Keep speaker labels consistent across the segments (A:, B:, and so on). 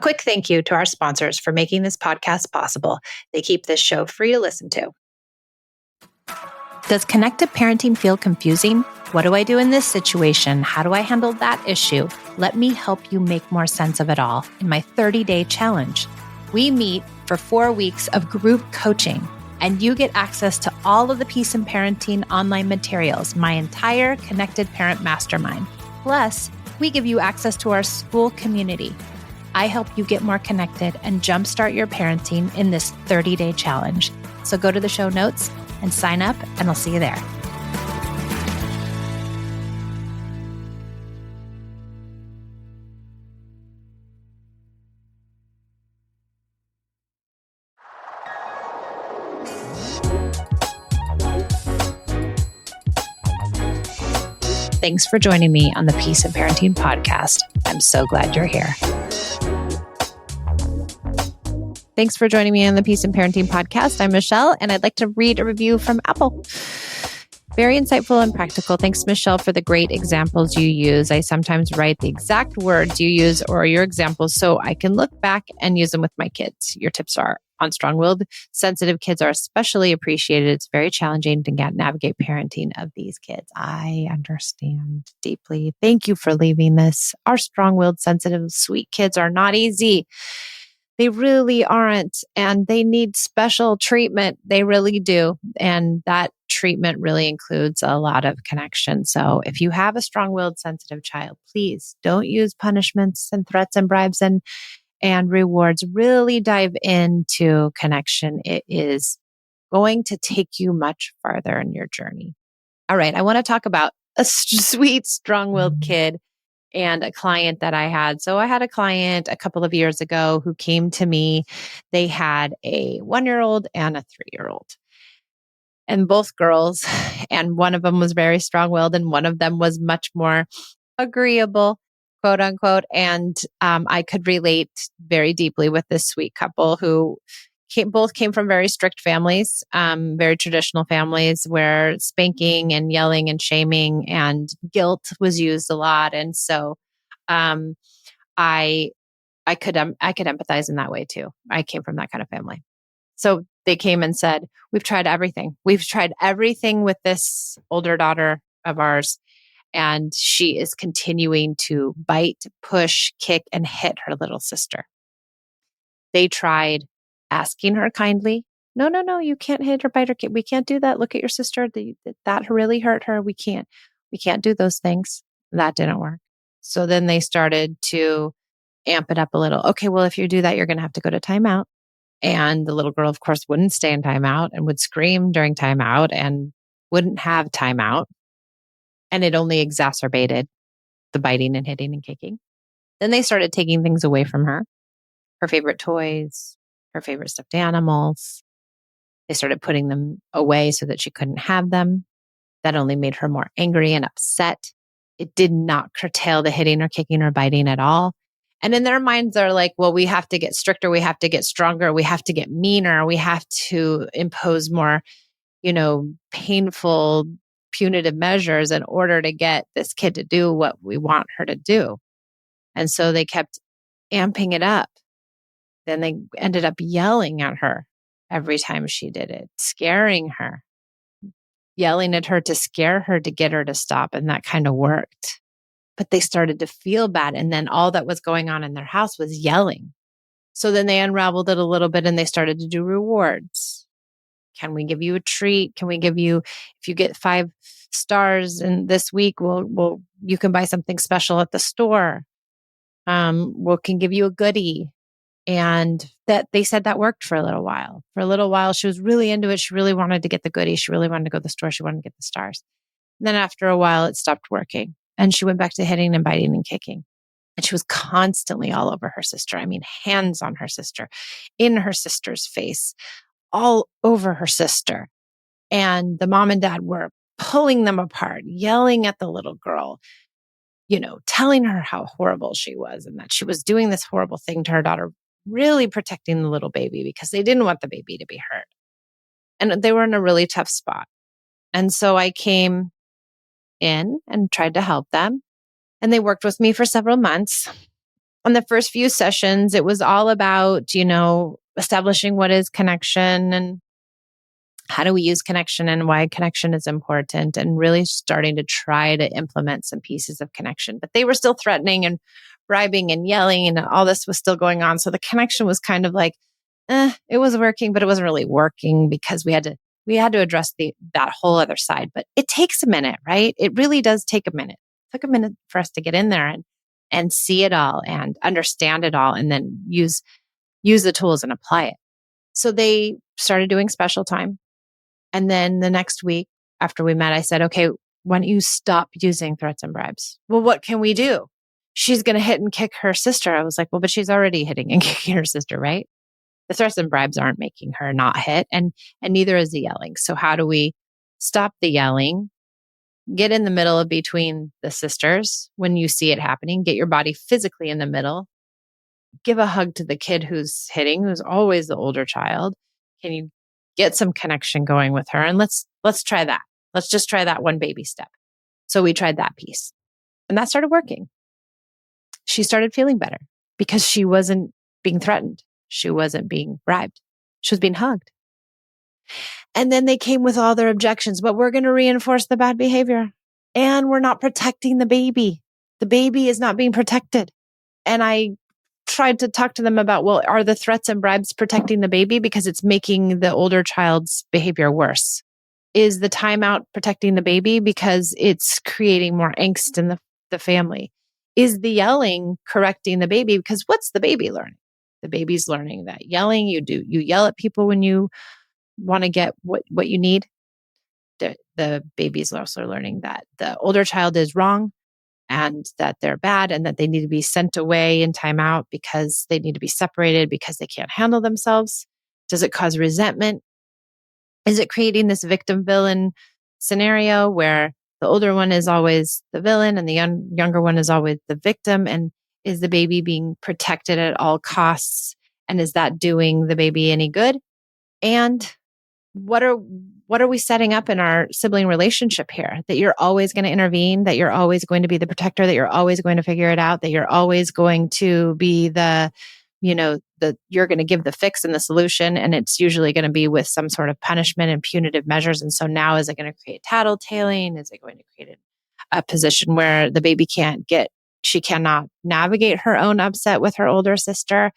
A: quick thank you to our sponsors for making this podcast possible. They keep this show free to listen to. Does connected parenting feel confusing? What do I do in this situation? How do I handle that issue? Let me help you make more sense of it all in my 30-day challenge. We meet for 4 weeks of group coaching, and you get access to all of the Peace in Parenting online materials, my entire Connected Parent Mastermind. Plus, we give you access to our school community. I help you get more connected and jumpstart your parenting in this 30-day challenge. So go to the show notes and sign up, and I'll see you there. Thanks for joining me on the Peace in Parenting podcast. I'm so glad you're here. Thanks for joining me on the Peace in Parenting podcast. I'm Michelle, and I'd like to read a review from Apple. Very insightful and practical. Thanks, Michelle, for the great examples you use. I sometimes write the exact words you use or your examples so I can look back and use them with my kids. Your tips are on strong-willed, sensitive kids are especially appreciated. It's very challenging to navigate parenting of these kids. I understand deeply. Thank you for leaving this. Our strong-willed, sensitive, sweet kids are not easy. They really aren't, and they need special treatment. They really do. And that treatment really includes a lot of connection. So if you have a strong-willed, sensitive child, please don't use punishments and threats and bribes and rewards. Really dive into connection. It is going to take you much farther in your journey. All right. I want to talk about a sweet, strong-willed kid and a client that I had. So I had a client a couple of years ago who came to me. They had a 1-year-old and a 3-year-old, and both girls. And one of them was very strong-willed and one of them was much more agreeable, quote unquote. And I could relate very deeply with this sweet couple who both came from very strict families, very traditional families where spanking and yelling and shaming and guilt was used a lot. And so I could empathize in that way too. I came from that kind of family. So they came and said, we've tried everything. We've tried everything with this older daughter of ours, and she is continuing to bite, push, kick, and hit her little sister. They tried asking her kindly, no, you can't hit or bite or kick. We can't do that. Look at your sister. That really hurt her. We can't do those things. That didn't work. So then they started to amp it up a little. Okay, well, if you do that, you're going to have to go to timeout. And the little girl, of course, wouldn't stay in timeout and would scream during timeout and wouldn't have timeout. And it only exacerbated the biting and hitting and kicking. Then they started taking things away from her favorite toys, her favorite stuffed animals. They started putting them away so that she couldn't have them. That only made her more angry and upset. It did not curtail the hitting or kicking or biting at all. And in their minds, they're like, well, we have to get stricter. We have to get stronger. We have to get meaner. We have to impose more, painful, punitive measures in order to get this kid to do what we want her to do. And so they kept amping it up. Then they ended up yelling at her every time she did it, scaring her, yelling at her to scare her to get her to stop. And that kind of worked. But they started to feel bad. And then all that was going on in their house was yelling. So then they unraveled it a little bit and they started to do rewards. Can we give you a treat? Can we give you, if you get 5 stars in this week, you can buy something special at the store. We can give you a goodie. And that they said that worked for a little while. For a little while, she was really into it. She really wanted to get the goodie. She really wanted to go to the store. She wanted to get the stars. And then after a while, it stopped working. And she went back to hitting and biting and kicking. And she was constantly all over her sister. I mean, hands on her sister, in her sister's face, all over her sister. And the mom and dad were pulling them apart, yelling at the little girl, telling her how horrible she was and that she was doing this horrible thing to her daughter, really protecting the little baby because they didn't want the baby to be hurt. And they were in a really tough spot. And so I came in and tried to help them. And they worked with me for several months. on the first few sessions, it was all about, establishing what is connection and how do we use connection and why connection is important, and really starting to try to implement some pieces of connection. But they were still threatening and bribing and yelling, and all this was still going on. So the connection was kind of like, it was working, but it wasn't really working because we had to address that whole other side. But it takes a minute, right? It really does take a minute. It took a minute for us to get in there and see it all and understand it all, and then use the tools and apply it. So they started doing special time. And then the next week after we met, I said, okay, why don't you stop using threats and bribes? Well, what can we do? She's going to hit and kick her sister. I was like, well, but she's already hitting and kicking her sister, right? The threats and bribes aren't making her not hit, and neither is the yelling. So how do we stop the yelling? Get in the middle of between the sisters when you see it happening. Get your body physically in the middle. Give a hug to the kid who's hitting, who's always the older child. Can you get some connection going with her? And let's try that. Let's just try that one baby step. So we tried that piece, and that started working. She started feeling better because she wasn't being threatened. She wasn't being bribed. She was being hugged. And then they came with all their objections, but we're going to reinforce the bad behavior, and we're not protecting the baby. The baby is not being protected. And I tried to talk to them about, well, are the threats and bribes protecting the baby because it's making the older child's behavior worse? Is the timeout protecting the baby because it's creating more angst in the family? Is the yelling correcting the baby? Because what's the baby learning? The baby's learning that yelling, you yell at people when you want to get what you need. The baby's also learning that the older child is wrong and that they're bad and that they need to be sent away in timeout because they need to be separated because they can't handle themselves. Does it cause resentment? Is it creating this victim-villain scenario where the older one is always the villain and the younger one is always the victim? And is the baby being protected at all costs? And is that doing the baby any good? And what are we setting up in our sibling relationship here? That you're always going to intervene, that you're always going to be the protector, that you're always going to figure it out, that you're always going to be you're going to give the fix and the solution. And it's usually going to be with some sort of punishment and punitive measures. And so now, is it going to create tattletaling? Is it going to create a position where the baby she cannot navigate her own upset with her older sister?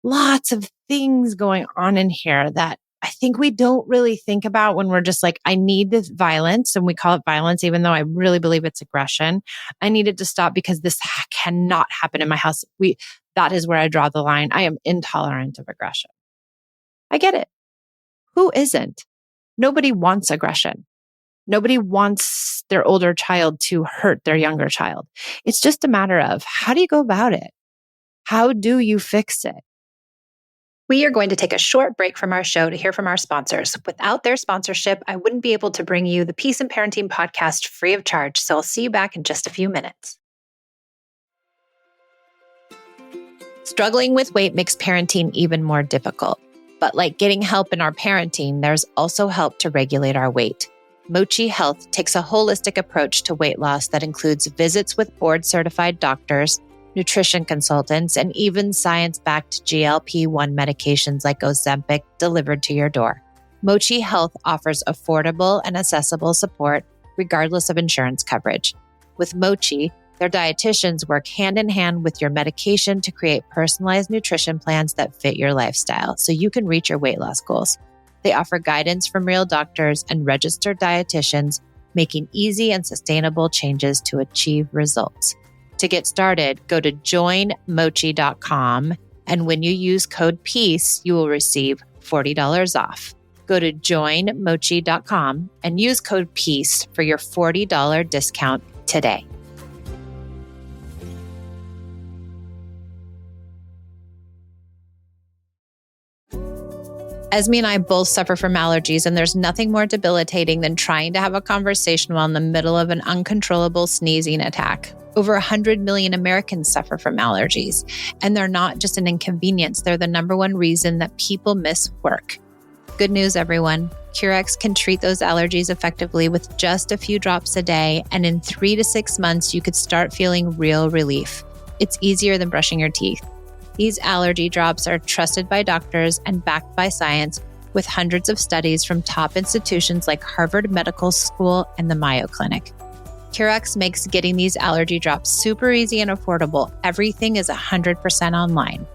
A: Lots of things going on in here that I think we don't really think about when we're just like, I need this violence, and we call it violence, even though I really believe it's aggression. I need it to stop because this cannot happen in my house. That is where I draw the line. I am intolerant of aggression. I get it. Who isn't? Nobody wants aggression. Nobody wants their older child to hurt their younger child. It's just a matter of, how do you go about it? How do you fix it? We are going to take a short break from our show to hear from our sponsors. Without their sponsorship, I wouldn't be able to bring you the Peace and Parenting podcast free of charge. So I'll see you back in just a few minutes. Struggling with weight makes parenting even more difficult. But like getting help in our parenting, there's also help to regulate our weight. Mochi Health takes a holistic approach to weight loss that includes visits with board-certified doctors, nutrition consultants, and even science-backed GLP-1 medications like Ozempic delivered to your door. Mochi Health offers affordable and accessible support regardless of insurance coverage. With Mochi, their dietitians work hand in hand with your medication to create personalized nutrition plans that fit your lifestyle so you can reach your weight loss goals. They offer guidance from real doctors and registered dietitians, making easy and sustainable changes to achieve results. To get started, go to joinmochi.com, and when you use code PEACE, you will receive $40 off. Go to joinmochi.com and use code PEACE for your $40 discount today. Esme and I both suffer from allergies, and there's nothing more debilitating than trying to have a conversation while in the middle of an uncontrollable sneezing attack. Over 100 million Americans suffer from allergies, and they're not just an inconvenience. They're the number one reason that people miss work. Good news, everyone. Curex can treat those allergies effectively with just a few drops a day, and in 3 to 6 months, you could start feeling real relief. It's easier than brushing your teeth. These allergy drops are trusted by doctors and backed by science with hundreds of studies from top institutions like Harvard Medical School and the Mayo Clinic. Curex makes getting these allergy drops super easy and affordable. Everything is 100% online.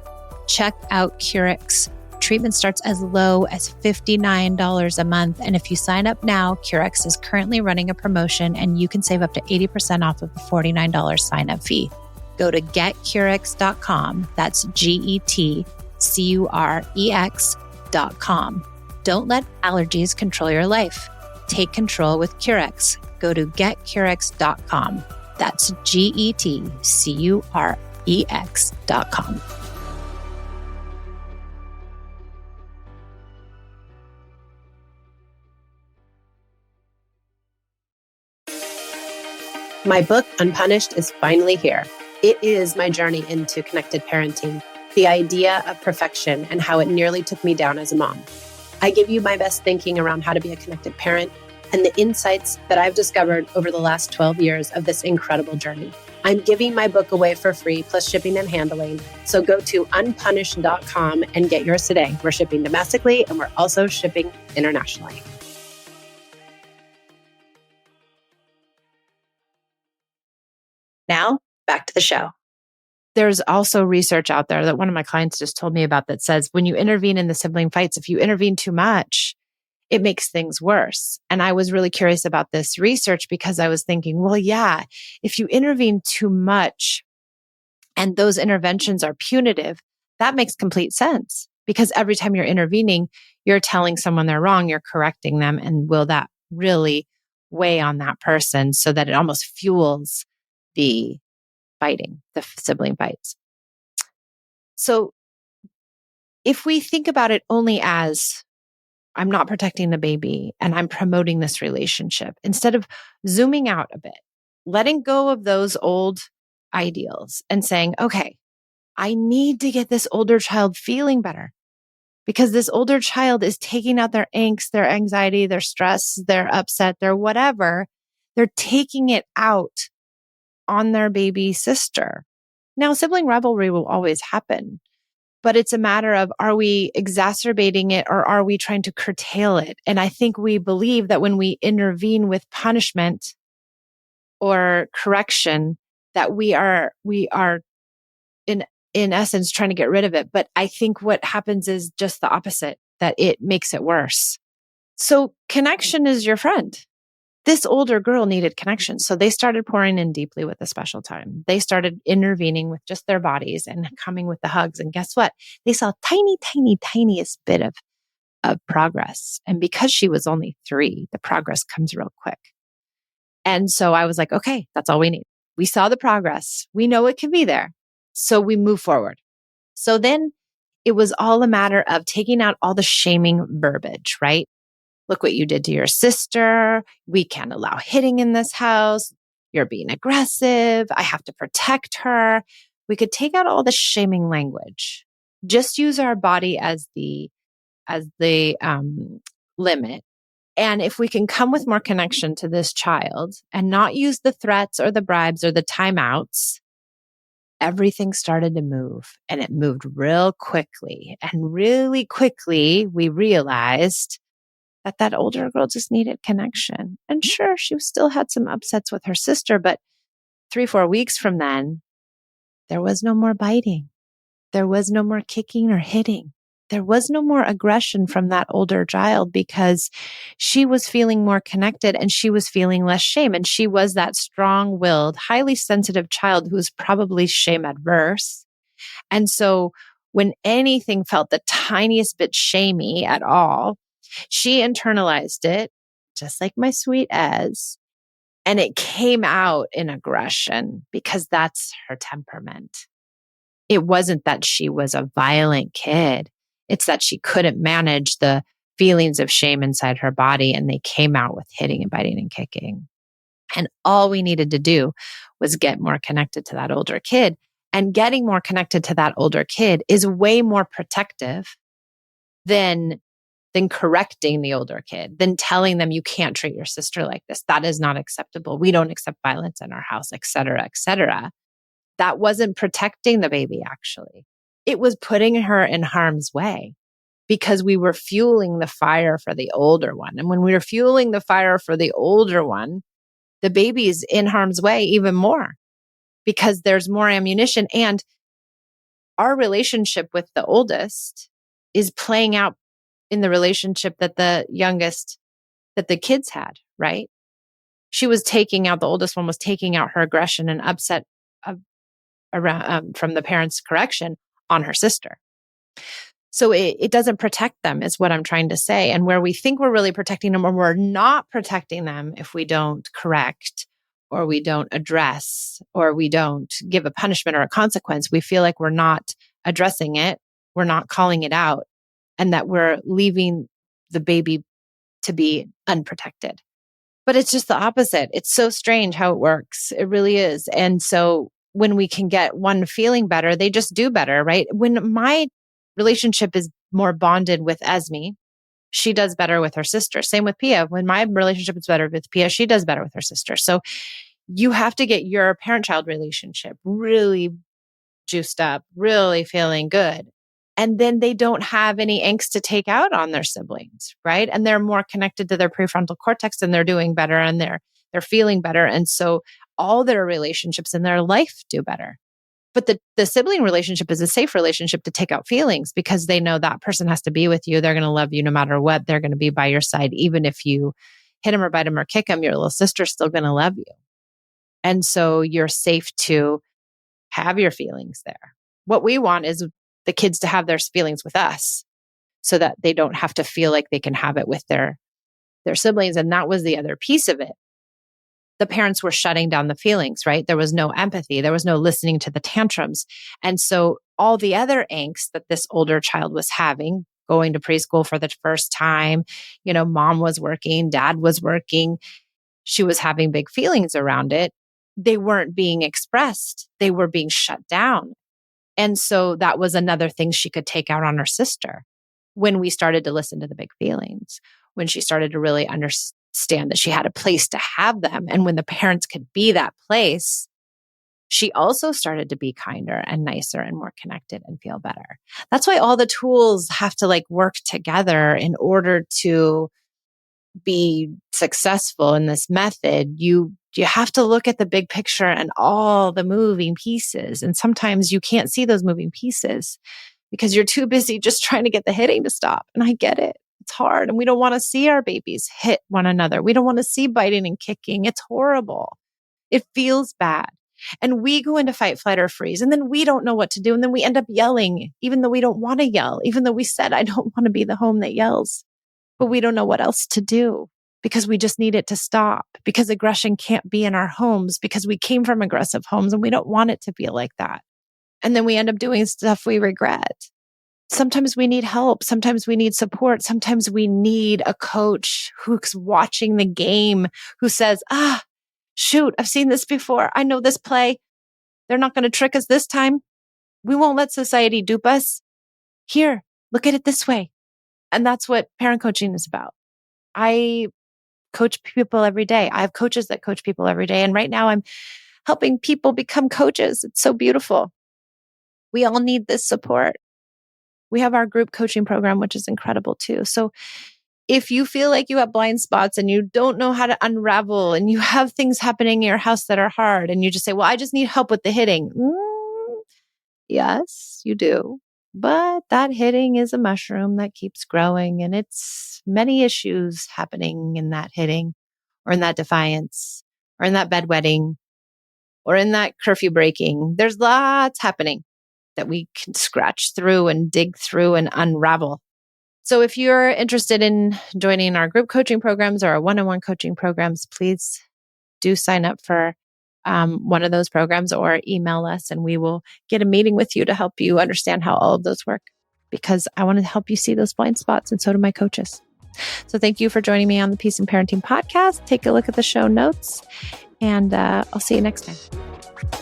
A: Check out Curex. Treatment starts as low as $59 a month. And if you sign up now, Curex is currently running a promotion and you can save up to 80% off of the $49 sign-up fee. Go to getcurex.com. That's GETCUREX.com. Don't let allergies control your life. Take control with Curex. Go to getcurex.com. That's GETCUREX.com.
B: My book, Unpunished, is finally here. It is my journey into connected parenting, the idea of perfection and how it nearly took me down as a mom. I give you my best thinking around how to be a connected parent and the insights that I've discovered over the last 12 years of this incredible journey. I'm giving my book away for free, plus shipping and handling. So go to unpunished.com and get yours today. We're shipping domestically and we're also shipping internationally. Now, back to the show.
A: There's also research out there that one of my clients just told me about that says when you intervene in the sibling fights, if you intervene too much, it makes things worse. And I was really curious about this research because I was thinking, well, yeah, if you intervene too much and those interventions are punitive, that makes complete sense because every time you're intervening, you're telling someone they're wrong, you're correcting them. And will that really weigh on that person so that it almost fuels the fighting, the sibling fights? So if we think about it only as I'm not protecting the baby and I'm promoting this relationship, instead of zooming out a bit, letting go of those old ideals and saying, okay, I need to get this older child feeling better because this older child is taking out their angst, their anxiety, their stress, their upset, their whatever. They're taking it out on their baby sister. Now, sibling rivalry will always happen, but it's a matter of, are we exacerbating it or are we trying to curtail it? And I think we believe that when we intervene with punishment or correction, that we are in essence trying to get rid of it. But I think what happens is just the opposite, that it makes it worse. So connection is your friend. This older girl needed connection. So they started pouring in deeply with a special time. They started intervening with just their bodies and coming with the hugs. And guess what? They saw tiniest bit of progress. And because she was only 3, the progress comes real quick. And so I was like, okay, that's all we need. We saw the progress. We know it can be there. So we move forward. So then it was all a matter of taking out all the shaming verbiage, right? Look what you did to your sister. We can't allow hitting in this house. You're being aggressive. I have to protect her. We could take out all the shaming language. Just use our body as the limit. And if we can come with more connection to this child and not use the threats or the bribes or the timeouts, everything started to move, and it moved real quickly. And really quickly, we realized that older girl just needed connection. And sure, she still had some upsets with her sister, but 3-4 weeks from then, there was no more biting. There was no more kicking or hitting. There was no more aggression from that older child because she was feeling more connected and she was feeling less shame. And she was that strong-willed, highly sensitive child who was probably shame adverse. And so when anything felt the tiniest bit shamey at all, she internalized it, just like my sweet Ez, and it came out in aggression because that's her temperament. It wasn't that she was a violent kid. It's that she couldn't manage the feelings of shame inside her body, and they came out with hitting and biting and kicking. And all we needed to do was get more connected to that older kid. And getting more connected to that older kid is way more protective than correcting the older kid, than telling them you can't treat your sister like this. That is not acceptable. We don't accept violence in our house, et cetera, et cetera. that wasn't protecting the baby, actually. It was putting her in harm's way because we were fueling the fire for the older one. And when we were fueling the fire for the older one, the baby's in harm's way even more because there's more ammunition. And our relationship with the oldest is playing out in the relationship that the youngest, that the kids had, right? She was taking out, the oldest one was taking out her aggression and upset around from the parents' correction on her sister. So it doesn't protect them is what I'm trying to say. And where we think we're really protecting them, or we're not protecting them if we don't correct or we don't address or we don't give a punishment or a consequence, we feel like we're not addressing it, we're not calling it out, and that we're leaving the baby to be unprotected. But it's just the opposite. It's so strange how it works. It really is. And so when we can get one feeling better, they just do better, right? When my relationship is more bonded with Esme, she does better with her sister. Same with Pia. When my relationship is better with Pia, she does better with her sister. So you have to get your parent-child relationship really juiced up, really feeling good. And then they don't have any angst to take out on their siblings, right? And they're more connected to their prefrontal cortex and they're doing better and they're feeling better. And so all their relationships in their life do better. But the sibling relationship is a safe relationship to take out feelings because they know that person has to be with you. They're going to love you no matter what. They're going to be by your side. Even if you hit them or bite them or kick them, your little sister's still going to love you. And so you're safe to have your feelings there. What we want is the kids to have their feelings with us so that they don't have to feel like they can have it with their siblings. And that was the other piece of it. The parents were shutting down the feelings, right? There was no empathy. There was no listening to the tantrums. And so all the other angst that this older child was having, going to preschool for the first time, mom was working, dad was working, she was having big feelings around it. They weren't being expressed. They were being shut down. And so that was another thing she could take out on her sister when we started to listen to the big feelings, when she started to really understand that she had a place to have them. And when the parents could be that place, she also started to be kinder and nicer and more connected and feel better. That's why all the tools have to work together in order to be successful in this method. You have to look at the big picture and all the moving pieces. And sometimes you can't see those moving pieces because you're too busy just trying to get the hitting to stop. And I get it. It's hard. And we don't want to see our babies hit one another. We don't want to see biting and kicking. It's horrible. It feels bad. And we go into fight, flight, or freeze. And then we don't know what to do. And then we end up yelling, even though we don't want to yell, even though we said, I don't want to be the home that yells. But we don't know what else to do because we just need it to stop, because aggression can't be in our homes because we came from aggressive homes and we don't want it to feel like that. And then we end up doing stuff we regret. Sometimes we need help. Sometimes we need support. Sometimes we need a coach who's watching the game, who says, shoot, I've seen this before. I know this play. They're not going to trick us this time. We won't let society dupe us. Here, look at it this way. And that's what parent coaching is about. I coach people every day. I have coaches that coach people every day. And right now I'm helping people become coaches. It's so beautiful. We all need this support. We have our group coaching program, which is incredible too. So if you feel like you have blind spots and you don't know how to unravel and you have things happening in your house that are hard and you just say, well, I just need help with the hitting. Yes, you do. But that hitting is a mushroom that keeps growing, and it's many issues happening in that hitting or in that defiance or in that bedwetting or in that curfew breaking. There's lots happening that we can scratch through and dig through and unravel. So if you're interested in joining our group coaching programs or our one-on-one coaching programs, please do sign up for one of those programs or email us and we will get a meeting with you to help you understand how all of those work, because I want to help you see those blind spots, and so do my coaches. So thank you for joining me on the Peace and Parenting podcast. Take a look at the show notes and I'll see you next time.